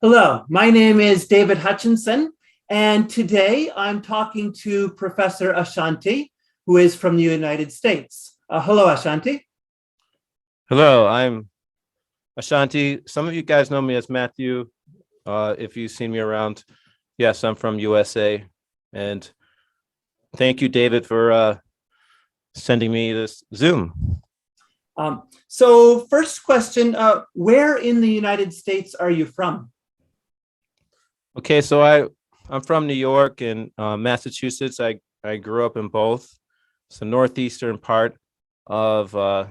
Hello, my name is David Hutchinson, and today I'm talking to Professor Ashanti, who is from the United States. Hello, Ashanti. Hello, I'm Ashanti. Some of you guys know me as Matthew. If you've seen me around, yes, I'm from USA. And thank you, David, for sending me this Zoom. So first question, where in the United States are you from? Okay, so I'm from New York and Massachusetts. I grew up in both. It's the northeastern part of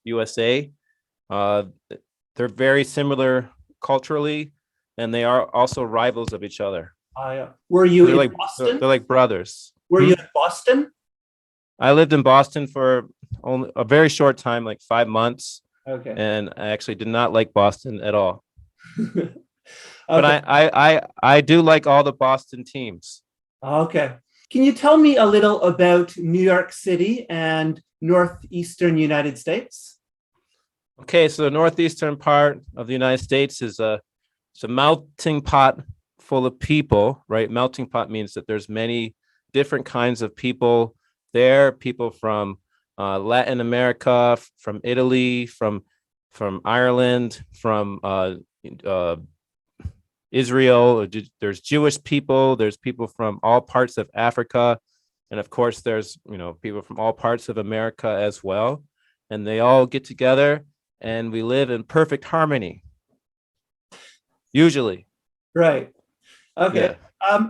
USA. Uh, they're very similar culturally, and they are also rivals of each other. Were you They're in like Boston? they're like brothers. Were you in Boston? I lived in Boston for only a very short time, like 5 months, Okay. and I actually did not like Boston at all. But Okay. I do like all the Boston teams. Okay. Can you tell me a little about New York City and northeastern United States? Okay, so the northeastern part of the United States it's a melting pot full of people, right? Melting pot means that there's many different kinds of people there, people from Latin America, from Italy, from Ireland, from uh, Israel. There's Jewish people. There's people from all parts of Africa, and of course, there's people from all parts of America as well. And they all get together, and we live in perfect harmony. Usually, Right. Okay. yeah.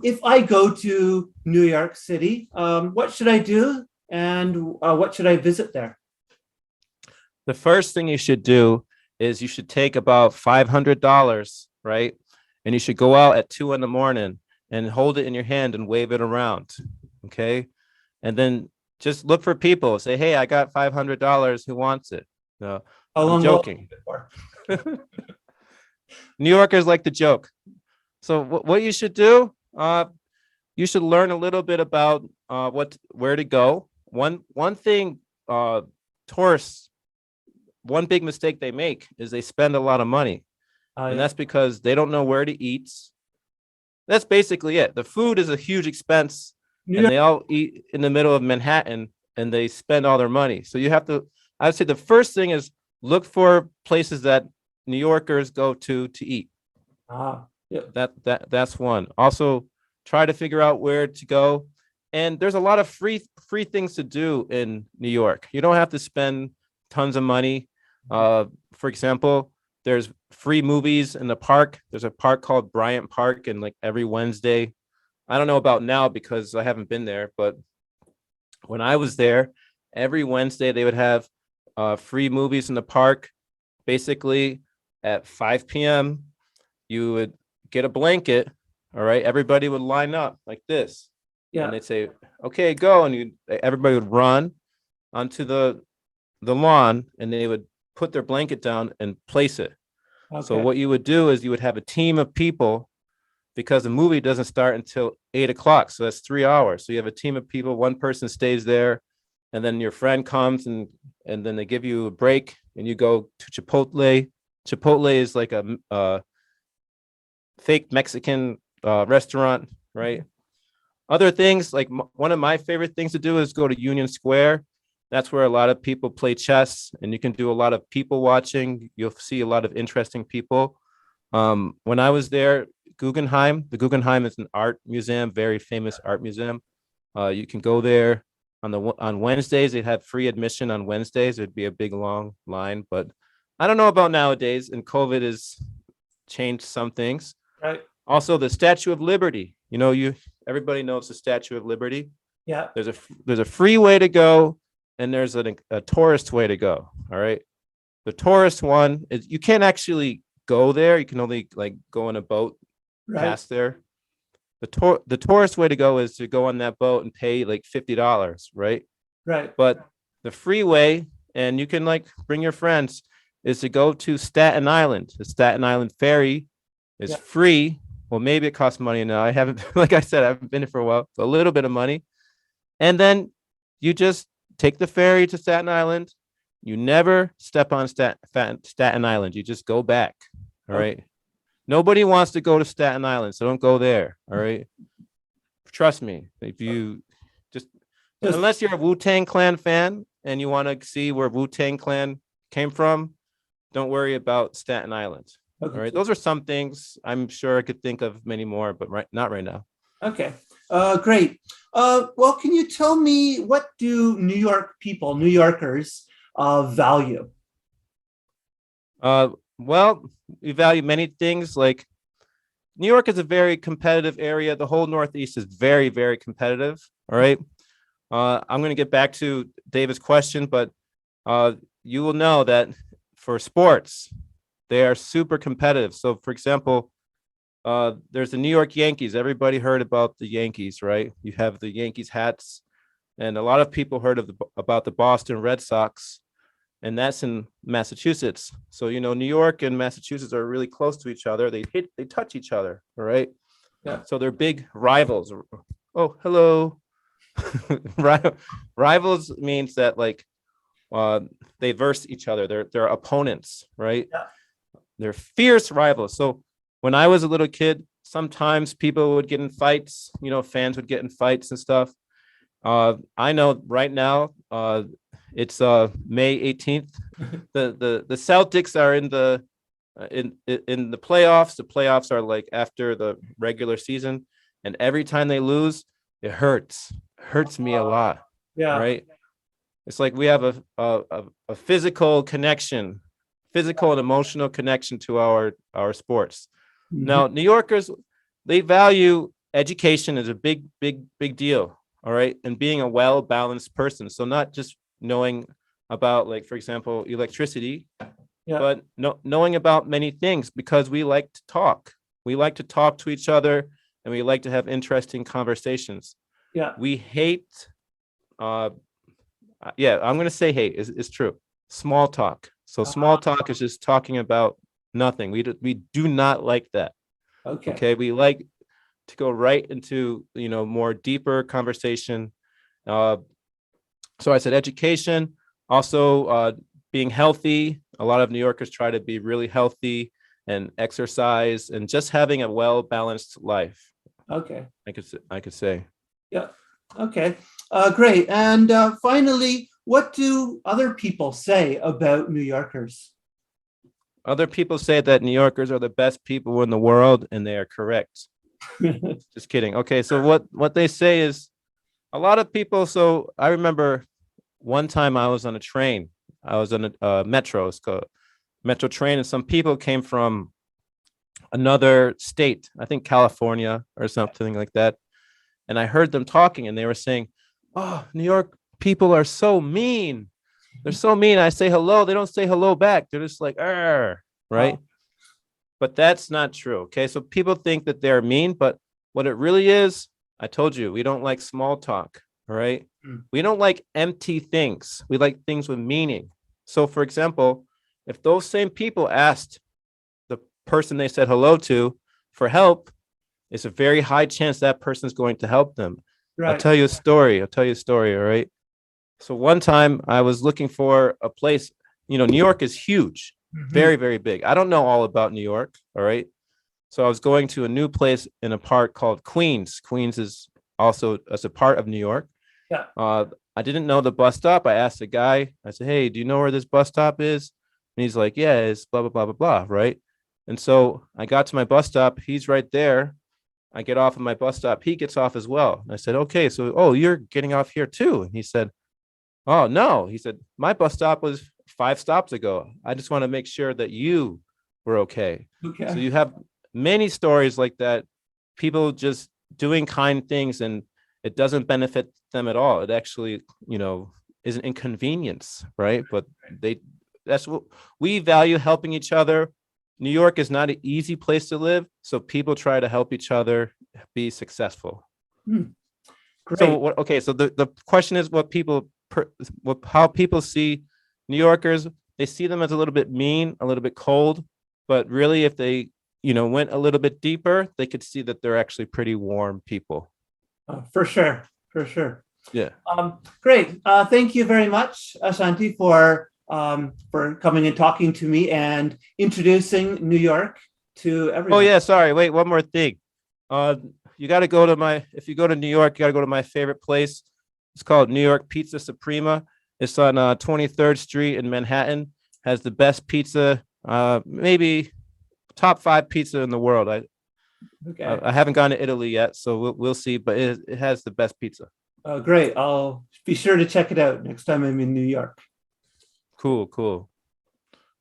If I go to New York City, what should I do and what should I visit there? The first thing you should do is you should take about $500, right? And you should go out at 2 in the morning and hold it in your hand and wave it around. Okay. And then just look for people. Say, hey, I got $500. Who wants it? No, How I'm long will it joking. be for? New Yorkers like to joke. So what you should do, you should learn a little bit about where to go. One thing tourists, one big mistake they make is they spend a lot of money. And Yeah. that's because they don't know where to eat. That's basically it. The food is a huge expense, New and York, they all eat in the middle of Manhattan, and they spend all their money. So you have to, I would say the first thing is look for places that New Yorkers go to eat. yeah. That's one. Also, try to figure out where to go. And there's a lot of free things to do in New York. You don't have to spend tons of money. For example, there's free movies in the park. There's a park called Bryant Park, and like every Wednesday, I don't know about now because I haven't been there, but when I was there, every Wednesday they would have free movies in the park. Basically, at 5 p.m., you would get a blanket. All right, everybody would line up like this, and Yeah. they'd say, "Okay, go," and everybody would run onto the lawn, and they would put their blanket down and place it. So Okay. what you would do is you would have a team of people because the movie doesn't start until 8 o'clock. So that's 3 hours. So you have a team of people, one person stays there, and then your friend comes and then they give you a break and you go to Chipotle. Chipotle is like a fake Mexican restaurant, right? Other things like one of my favorite things to do is go to Union Square. That's where a lot of people play chess, and you can do a lot of people watching. You'll see a lot of interesting people. When I was there, the Guggenheim is an art museum, very famous art museum. You can go there on Wednesdays. They have free admission on Wednesdays. It'd be a big long line, but I don't know about nowadays. And COVID has changed some things. Right. Also, the Statue of Liberty. Everybody knows the Statue of Liberty. Yeah. There's a free way to go, and there's a tourist way to go. All right. The tourist one is you can't actually go there. You can only like go on a boat Right. past there. The tourist way to go is to go on that boat and pay like $50, right? Right. But the free way, and you can like bring your friends, is to go to Staten Island. The Staten Island ferry is Yeah. free. Well, maybe it costs money now. I haven't, like I said, I haven't been here for a while. So a little bit of money. And then you just take the ferry to Staten Island. You never step on Staten Island. You just go back. All right. Nobody wants to go to Staten Island, so don't go there. All right. Trust me. If you just unless you're a Wu-Tang Clan fan and you want to see where Wu-Tang Clan came from, don't worry about Staten Island. Okay. All right. Those are some things. I'm sure I could think of many more, but not right now. Okay. Great. Well, can you tell me, what do New York people, New Yorkers, value? Well, we value many things. Like New York is a very competitive area. The whole Northeast is very, very competitive. All right. I'm going to get back to David's question, but you will know that for sports, they are super competitive. So, for example, there's the New York Yankees. Everybody heard about the Yankees, right? You have the Yankees hats, and a lot of people heard about the Boston Red Sox, and that's in Massachusetts. So, New York and Massachusetts are really close to each other. They touch each other, all right? Yeah. So they're big rivals. Oh, hello. Rivals means that they verse each other. They're opponents, right? Yeah. They're fierce rivals. So when I was a little kid, sometimes people would get in fights, fans would get in fights and stuff. I know right now, it's May 18th. The Celtics are in the playoffs. The playoffs are like after the regular season, and every time they lose, it hurts. It hurts me a lot. Yeah. Right. It's like we have a physical connection, physical and emotional connection to our sports. Mhm. Now, New Yorkers, they value education as a big deal. All right. And being a well-balanced person. So not just knowing about, like, for example, electricity, Yeah. but knowing about many things, because we like to talk. We like to talk to each other, and we like to have interesting conversations. Yeah. We hate, I'm going to say hate is true. Small talk. So small talk is just talking about nothing. We do not like that. Okay. Okay. We like to go right into, more deeper conversation. So I said education, also being healthy. A lot of New Yorkers try to be really healthy and exercise and just having a well-balanced life. Okay. I could say. Yeah. Okay. Great. And finally, what do other people say about New Yorkers? Other people say that New Yorkers are the best people in the world, and they are correct. Just kidding. Okay, so what they say is a lot of people. So I remember one time I was on a train. I was on a metro. It's called metro train, and some people came from another state, I think California or something like that. And I heard them talking, and they were saying, "Oh, New York people are so mean. They're so mean. I say hello, they don't say hello back. They're just like, right?" But that's not true. Okay. So people think that they're mean, but what it really is, I told you, we don't like small talk. All right. We don't like empty things. We like things with meaning. So, for example, if those same people asked the person they said hello to for help, it's a very high chance that person's going to help them. Right. I'll tell you a story. All right. So one time I was looking for a place, New York is huge. Very, very big. I don't know all about New York. All right. So I was going to a new place in a park called Queens. Queens is also as a part of New York. Yeah. I didn't know the bus stop. I asked the guy, I said, "Hey, do you know where this bus stop is?" And he's like, "Yeah, it's blah, blah, blah, blah, blah." Right. And so I got to my bus stop. He's right there. I get off of my bus stop. He gets off as well. And I said, "Okay, so, you're getting off here too." And he said, "Oh, no." He said, "My bus stop was 5 stops ago. I just want to make sure that you were okay." Okay. So you have many stories like that, people just doing kind things, and it doesn't benefit them at all. It actually, is an inconvenience, right? But that's what we value, helping each other. New York is not an easy place to live, so people try to help each other be successful. Great. So the question is how people see New Yorkers. They see them as a little bit mean, a little bit cold, but really if they, went a little bit deeper, they could see that they're actually pretty warm people. For sure. For sure. Yeah. Great. Thank you very much, Ashanti, for coming and talking to me and introducing New York to Oh everyone. yeah, sorry. Wait, one more thing. You got to go to if you go to New York, you got to go to my favorite place. It's called New York Pizza Suprema. It's on 23rd Street in Manhattan. Has the best pizza, maybe top 5 pizza in the world. Okay. I haven't gone to Italy yet, so we'll see. But it has the best pizza. Oh, great. I'll be sure to check it out next time I'm in New York. Cool, cool.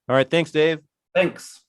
All right, thanks, Dave. Thanks.